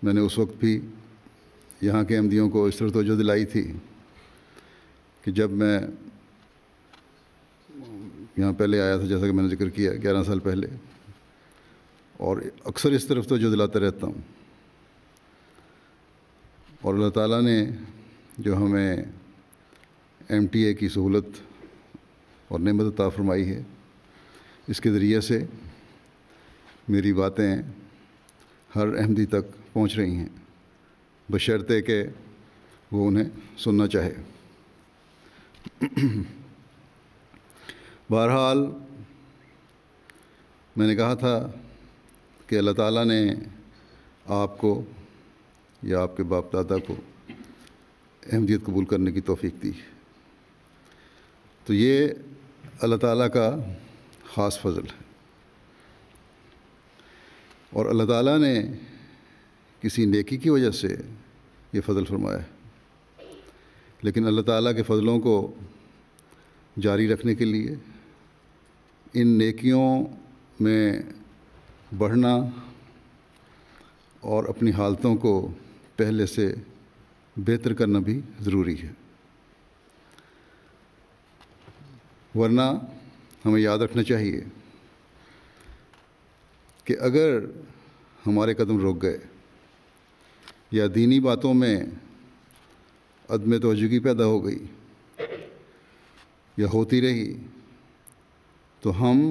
میں نے اس وقت بھی یہاں کے احمدیوں کو اس طرح توجہ دلائی تھی کہ جب میں یہاں پہلے آیا تھا، جیسا کہ میں نے ذکر کیا 11 سال پہلے، اور اکثر اس طرف توجہ دلاتا رہتا ہوں، اور اللہ تعالیٰ نے جو ہمیں MTA کی سہولت اور نعمت عطا فرمائی ہے، اس کے ذریعے سے میری باتیں ہر احمدی تک پہنچ رہی ہیں، بشرطے کہ وہ انہیں سننا چاہے۔ بہرحال میں نے کہا تھا کہ اللہ تعالیٰ نے آپ کو یا آپ کے باپ دادا کو احمدیت قبول کرنے کی توفیق دی، تو یہ اللہ تعالیٰ کا خاص فضل ہے، اور اللہ تعالیٰ نے کسی نیکی کی وجہ سے یہ فضل فرمایا ہے، لیکن اللہ تعالیٰ کے فضلوں کو جاری رکھنے کے لیے ان نیکیوں میں بڑھنا اور اپنی حالتوں کو پہلے سے بہتر کرنا بھی ضروری ہے، ورنہ ہمیں یاد رکھنا چاہیے کہ اگر ہمارے قدم رک گئے یا دینی باتوں میں عدم توجہی پیدا ہو گئی یا ہوتی رہی، تو ہم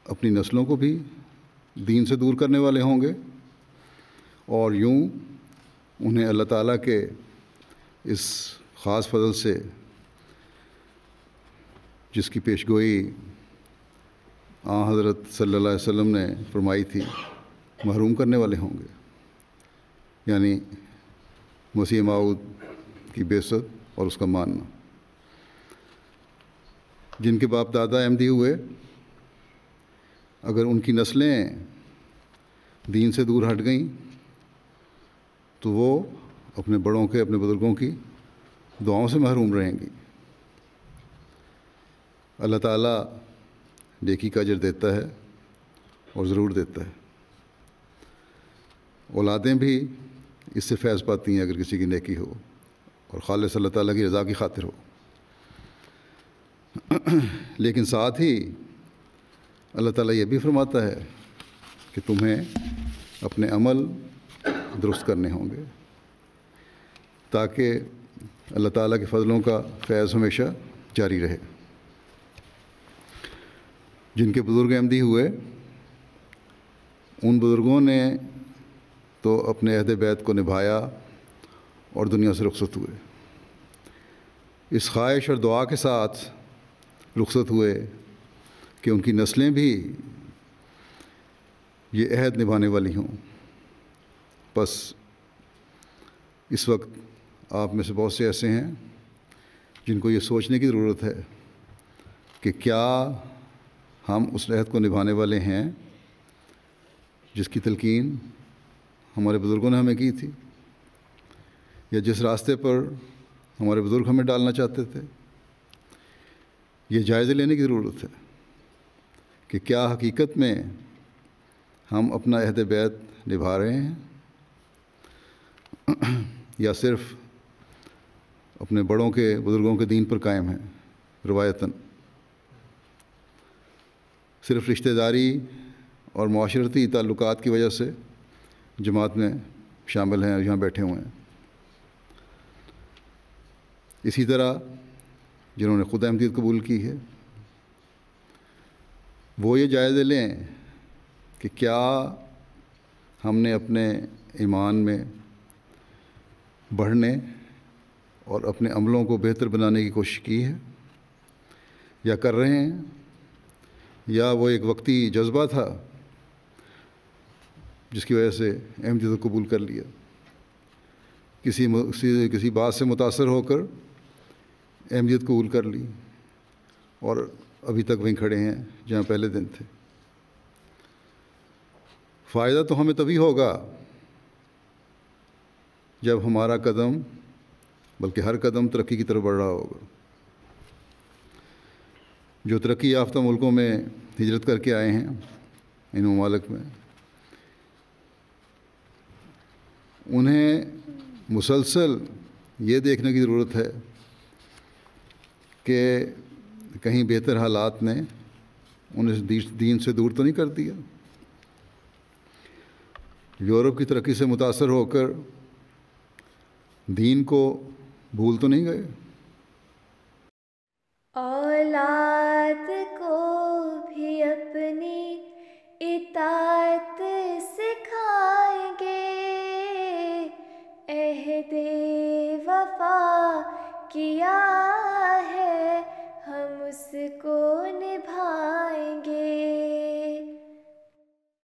اپنی نسلوں کو بھی دین سے دور کرنے والے ہوں گے، اور یوں انہیں اللہ تعالیٰ کے اس خاص فضل سے جس کی پیشگوئی حضرت صلی اللہ علیہ وسلم نے فرمائی تھی محروم کرنے والے ہوں گے، یعنی مسیح موعود کی بعثت اور اس کا ماننا۔ جن کے باپ دادا احمدی ہوئے، اگر ان کی نسلیں دین سے دور ہٹ گئیں تو وہ اپنے بڑوں کے، اپنے بزرگوں کی دعاؤں سے محروم رہیں گی۔ اللہ تعالیٰ نیکی کا اجر دیتا ہے اور ضرور دیتا ہے، اولادیں بھی اس سے فیض پاتی ہیں اگر کسی کی نیکی ہو اور خالص اللہ تعالیٰ کی رضا کی خاطر ہو۔ لیکن ساتھ ہی اللہ تعالیٰ یہ بھی فرماتا ہے کہ تمہیں اپنے عمل درست کرنے ہوں گے تاکہ اللہ تعالیٰ کے فضلوں کا فیض ہمیشہ جاری رہے۔ جن کے بزرگ احمدی ہوئے، ان بزرگوں نے تو اپنے عہد بیت کو نبھایا اور دنیا سے رخصت ہوئے، اس خواہش اور دعا کے ساتھ رخصت ہوئے کہ ان کی نسلیں بھی یہ عہد نبھانے والی ہوں۔ بس اس وقت آپ میں سے بہت سے ایسے ہیں جن کو یہ سوچنے کی ضرورت ہے کہ کیا ہم اس عہد کو نبھانے والے ہیں جس کی تلقین ہمارے بزرگوں نے ہمیں کی تھی، یا جس راستے پر ہمارے بزرگ ہمیں ڈالنا چاہتے تھے۔ یہ جائزے لینے کی ضرورت ہے کہ کیا حقیقت میں ہم اپنا عہد بیت نبھا رہے ہیں یا صرف اپنے بڑوں کے، بزرگوں کے دین پر قائم ہیں روایتاً، صرف رشتہ داری اور معاشرتی تعلقات کی وجہ سے جماعت میں شامل ہیں اور یہاں بیٹھے ہوئے ہیں۔ اسی طرح جنہوں نے خود احمدیت قبول کی ہے، وہ یہ جائزے لیں کہ کیا ہم نے اپنے ایمان میں بڑھنے اور اپنے عملوں کو بہتر بنانے کی کوشش کی ہے یا کر رہے ہیں، یا وہ ایک وقتی جذبہ تھا جس کی وجہ سے احمدیت کو قبول کر لیا، کسی بات سے متاثر ہو کر احمدیت قبول کر لی اور ابھی تک وہیں کھڑے ہیں جہاں پہلے دن تھے۔ فائدہ تو ہمیں تبھی ہوگا جب ہمارا قدم، بلکہ ہر قدم ترقی کی طرف بڑھ رہا ہوگا۔ جو ترقی یافتہ ملکوں میں ہجرت کر کے آئے ہیں، ان ممالک میں انہیں مسلسل یہ دیکھنے کی ضرورت ہے کہ کہیں بہتر حالات نے انہیں دین سے دور تو نہیں کر دیا، یورپ کی ترقی سے متاثر ہو کر دین کو بھول تو نہیں گئے۔ اولاد کو بھی اپنی اطاعت